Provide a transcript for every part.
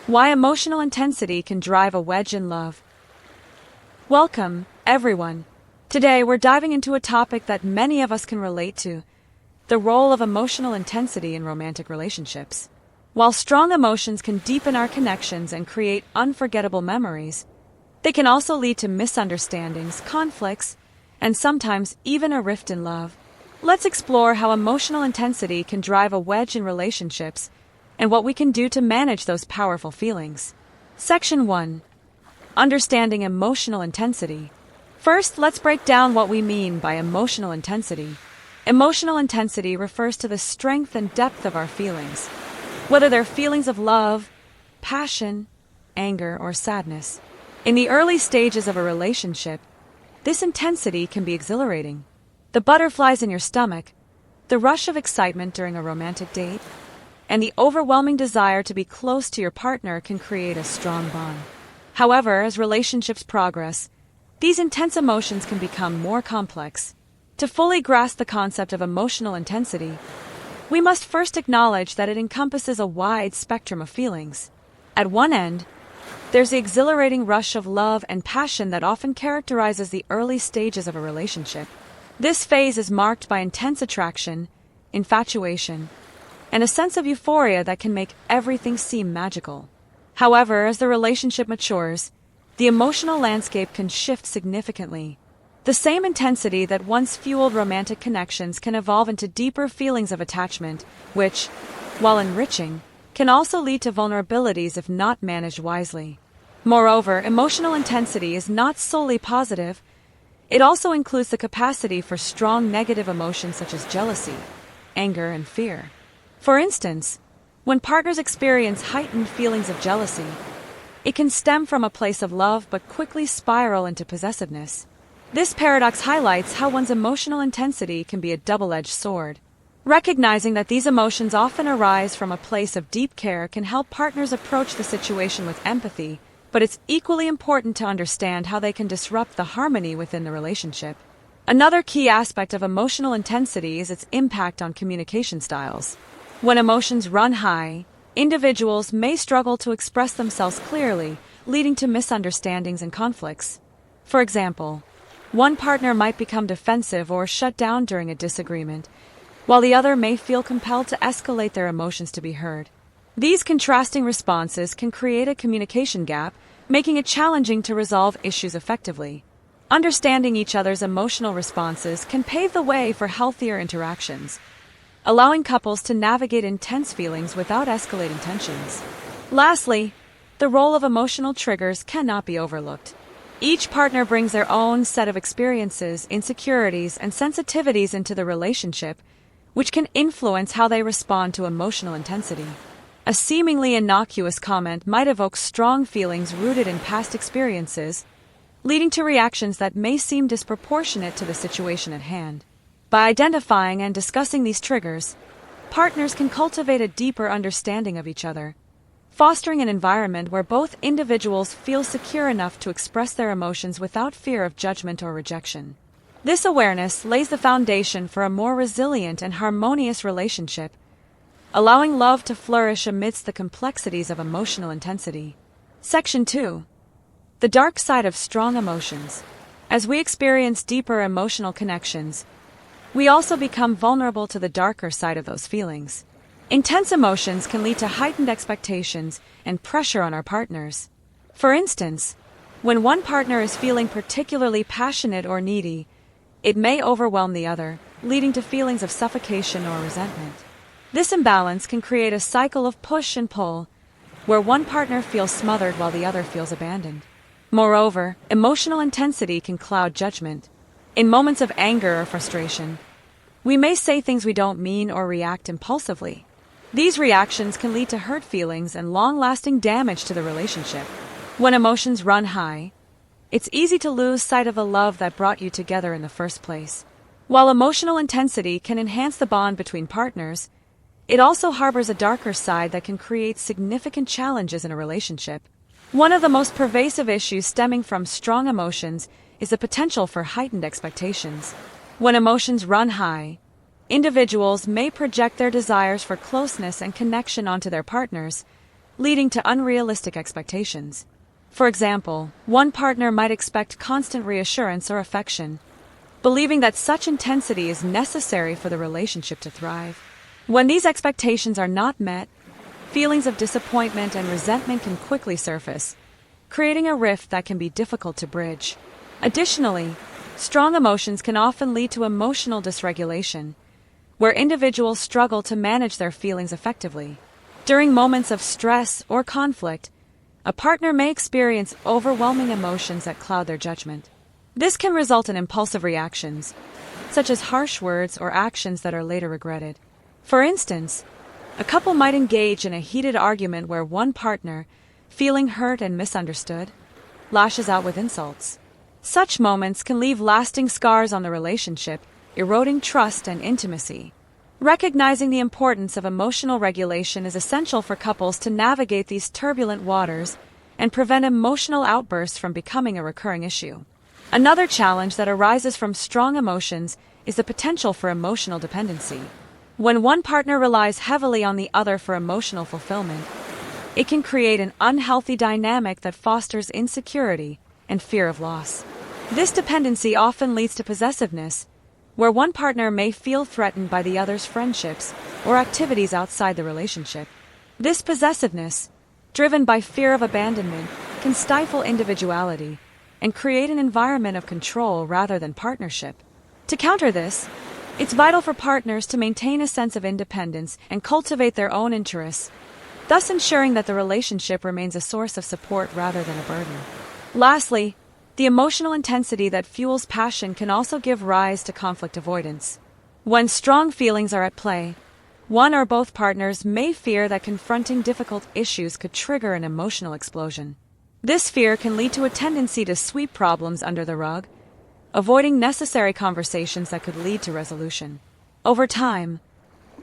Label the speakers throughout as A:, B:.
A: Why emotional intensity can drive a wedge in love. Welcome, everyone. Today we're diving into a topic that many of us can relate to: the role of emotional intensity in romantic relationships. While strong emotions can deepen our connections and create unforgettable memories, they can also lead to misunderstandings, conflicts, and sometimes even a rift in love. Let's explore how emotional intensity can drive a wedge in relationships and what we can do to manage those powerful feelings. Section 1. Understanding emotional intensity. First, let's break down what we mean by emotional intensity. Emotional intensity refers to the strength and depth of our feelings, whether they're feelings of love, passion, anger, or sadness. In the early stages of a relationship, this intensity can be exhilarating. The butterflies in your stomach, the rush of excitement during a romantic date, and the overwhelming desire to be close to your partner can create a strong bond. However, as relationships progress, these intense emotions can become more complex. To fully grasp the concept of emotional intensity, we must first acknowledge that it encompasses a wide spectrum of feelings. At one end, there's the exhilarating rush of love and passion that often characterizes the early stages of a relationship. This phase is marked by intense attraction, infatuation, and a sense of euphoria that can make everything seem magical. However, as the relationship matures, the emotional landscape can shift significantly. The same intensity that once fueled romantic connections can evolve into deeper feelings of attachment, which, while enriching, can also lead to vulnerabilities if not managed wisely. Moreover, emotional intensity is not solely positive. It also includes the capacity for strong negative emotions such as jealousy, anger, and fear. For instance, when partners experience heightened feelings of jealousy, it can stem from a place of love but quickly spiral into possessiveness. This paradox highlights how one's emotional intensity can be a double-edged sword. Recognizing that these emotions often arise from a place of deep care can help partners approach the situation with empathy, but it's equally important to understand how they can disrupt the harmony within the relationship. Another key aspect of emotional intensity is its impact on communication styles. When emotions run high, individuals may struggle to express themselves clearly, leading to misunderstandings and conflicts. For example, one partner might become defensive or shut down during a disagreement, while the other may feel compelled to escalate their emotions to be heard. These contrasting responses can create a communication gap, making it challenging to resolve issues effectively. Understanding each other's emotional responses can pave the way for healthier interactions, allowing couples to navigate intense feelings without escalating tensions. Lastly, the role of emotional triggers cannot be overlooked. Each partner brings their own set of experiences, insecurities, and sensitivities into the relationship, which can influence how they respond to emotional intensity. A seemingly innocuous comment might evoke strong feelings rooted in past experiences, leading to reactions that may seem disproportionate to the situation at hand. By identifying and discussing these triggers, partners can cultivate a deeper understanding of each other, fostering an environment where both individuals feel secure enough to express their emotions without fear of judgment or rejection. This awareness lays the foundation for a more resilient and harmonious relationship, allowing love to flourish amidst the complexities of emotional intensity. Section 2. The dark side of strong emotions. As we experience deeper emotional connections, we also become vulnerable to the darker side of those feelings. Intense emotions can lead to heightened expectations and pressure on our partners. For instance, when one partner is feeling particularly passionate or needy, it may overwhelm the other, leading to feelings of suffocation or resentment. This imbalance can create a cycle of push and pull, where one partner feels smothered while the other feels abandoned. Moreover, emotional intensity can cloud judgment. In moments of anger or frustration, we may say things we don't mean or react impulsively. These reactions can lead to hurt feelings and long-lasting damage to the relationship. When emotions run high, it's easy to lose sight of the love that brought you together in the first place. While emotional intensity can enhance the bond between partners, it also harbors a darker side that can create significant challenges in a relationship. One of the most pervasive issues stemming from strong emotions is the potential for heightened expectations. When emotions run high, individuals may project their desires for closeness and connection onto their partners, leading to unrealistic expectations. For example, one partner might expect constant reassurance or affection, believing that such intensity is necessary for the relationship to thrive. When these expectations are not met, feelings of disappointment and resentment can quickly surface, creating a rift that can be difficult to bridge. Additionally, strong emotions can often lead to emotional dysregulation, where individuals struggle to manage their feelings effectively. During moments of stress or conflict, a partner may experience overwhelming emotions that cloud their judgment. This can result in impulsive reactions, such as harsh words or actions that are later regretted. For instance, a couple might engage in a heated argument where one partner, feeling hurt and misunderstood, lashes out with insults. Such moments can leave lasting scars on the relationship, eroding trust and intimacy. Recognizing the importance of emotional regulation is essential for couples to navigate these turbulent waters and prevent emotional outbursts from becoming a recurring issue. Another challenge that arises from strong emotions is the potential for emotional dependency. When one partner relies heavily on the other for emotional fulfillment, it can create an unhealthy dynamic that fosters insecurity and fear of loss. This dependency often leads to possessiveness, where one partner may feel threatened by the other's friendships or activities outside the relationship. This possessiveness, driven by fear of abandonment, can stifle individuality and create an environment of control rather than partnership. To counter this, it's vital for partners to maintain a sense of independence and cultivate their own interests, thus ensuring that the relationship remains a source of support rather than a burden. Lastly, the emotional intensity that fuels passion can also give rise to conflict avoidance. When strong feelings are at play, one or both partners may fear that confronting difficult issues could trigger an emotional explosion. This fear can lead to a tendency to sweep problems under the rug, avoiding necessary conversations that could lead to resolution. Over time,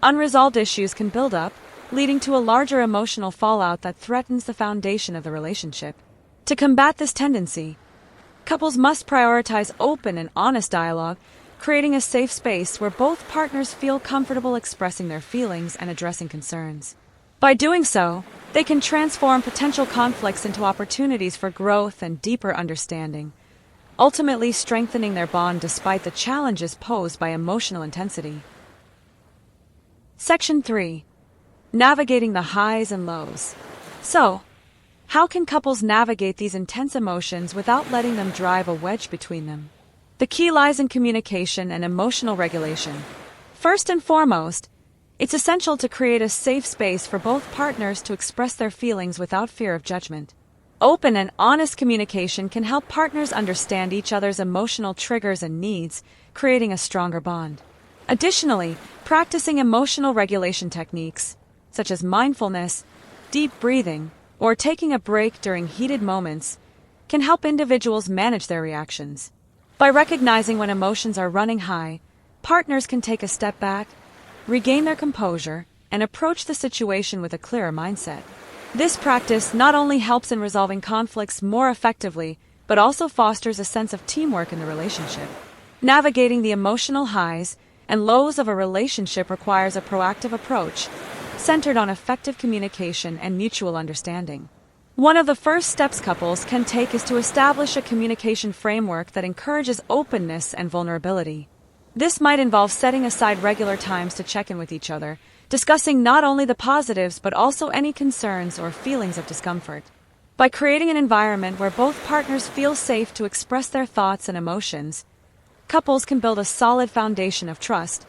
A: unresolved issues can build up, leading to a larger emotional fallout that threatens the foundation of the relationship. To combat this tendency, couples must prioritize open and honest dialogue, creating a safe space where both partners feel comfortable expressing their feelings and addressing concerns. By doing so, they can transform potential conflicts into opportunities for growth and deeper understanding, ultimately strengthening their bond despite the challenges posed by emotional intensity. Section 3. Navigating the highs and lows. So, how can couples navigate these intense emotions without letting them drive a wedge between them? The key lies in communication and emotional regulation. First and foremost, it's essential to create a safe space for both partners to express their feelings without fear of judgment. Open and honest communication can help partners understand each other's emotional triggers and needs, creating a stronger bond. Additionally, practicing emotional regulation techniques, such as mindfulness, deep breathing, or taking a break during heated moments, can help individuals manage their reactions. By recognizing when emotions are running high, partners can take a step back, regain their composure, and approach the situation with a clearer mindset. This practice not only helps in resolving conflicts more effectively, but also fosters a sense of teamwork in the relationship. Navigating the emotional highs and lows of a relationship requires a proactive approach, centered on effective communication and mutual understanding. One of the first steps couples can take is to establish a communication framework that encourages openness and vulnerability. This might involve setting aside regular times to check in with each other, discussing not only the positives but also any concerns or feelings of discomfort. By creating an environment where both partners feel safe to express their thoughts and emotions, couples can build a solid foundation of trust,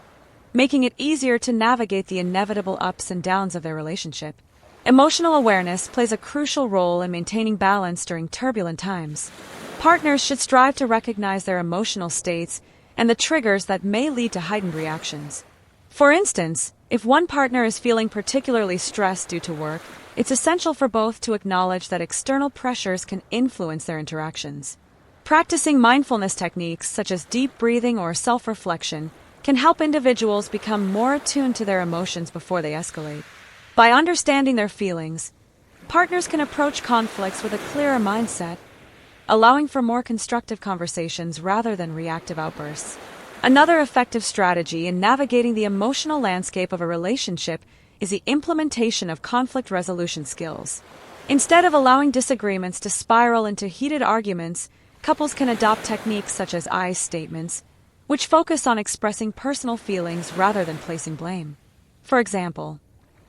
A: making it easier to navigate the inevitable ups and downs of their relationship. Emotional awareness plays a crucial role in maintaining balance during turbulent times. Partners should strive to recognize their emotional states and the triggers that may lead to heightened reactions. For instance, if one partner is feeling particularly stressed due to work, it's essential for both to acknowledge that external pressures can influence their interactions. Practicing mindfulness techniques such as deep breathing or self-reflection can help individuals become more attuned to their emotions before they escalate. By understanding their feelings, partners can approach conflicts with a clearer mindset, allowing for more constructive conversations rather than reactive outbursts. Another effective strategy in navigating the emotional landscape of a relationship is the implementation of conflict resolution skills. Instead of allowing disagreements to spiral into heated arguments, couples can adopt techniques such as I statements, which focus on expressing personal feelings rather than placing blame. For example,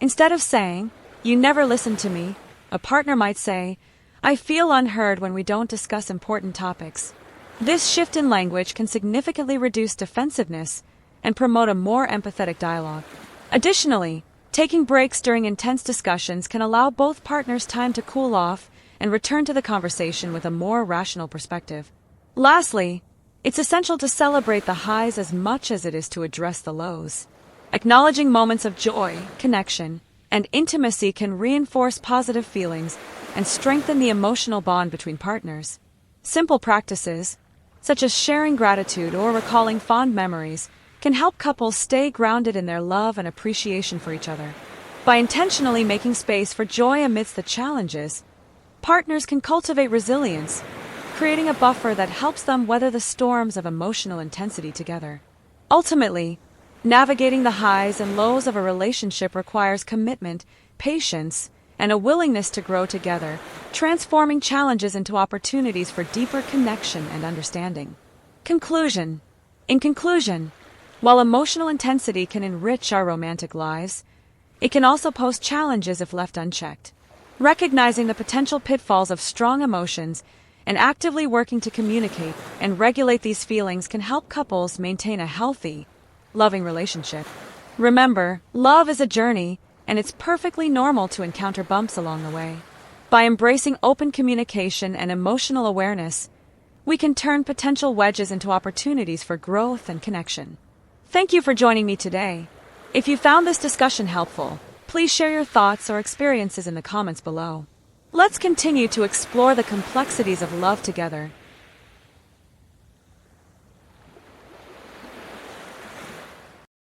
A: instead of saying, "You never listen to me," a partner might say, "I feel unheard when we don't discuss important topics." This shift in language can significantly reduce defensiveness and promote a more empathetic dialogue. Additionally, taking breaks during intense discussions can allow both partners time to cool off and return to the conversation with a more rational perspective. Lastly, it's essential to celebrate the highs as much as it is to address the lows. Acknowledging moments of joy, connection, and intimacy can reinforce positive feelings and strengthen the emotional bond between partners. Simple practices, such as sharing gratitude or recalling fond memories, can help couples stay grounded in their love and appreciation for each other. By intentionally making space for joy amidst the challenges, partners can cultivate resilience, creating a buffer that helps them weather the storms of emotional intensity together. Ultimately, navigating the highs and lows of a relationship requires commitment, patience, and a willingness to grow together, transforming challenges into opportunities for deeper connection and understanding. Conclusion. In conclusion, while emotional intensity can enrich our romantic lives, it can also pose challenges if left unchecked. Recognizing the potential pitfalls of strong emotions and actively working to communicate and regulate these feelings can help couples maintain a healthy, loving relationship. Remember, love is a journey, and it's perfectly normal to encounter bumps along the way. By embracing open communication and emotional awareness, we can turn potential wedges into opportunities for growth and connection. Thank you for joining me today. If you found this discussion helpful, please share your thoughts or experiences in the comments below. Let's continue to explore the complexities of love together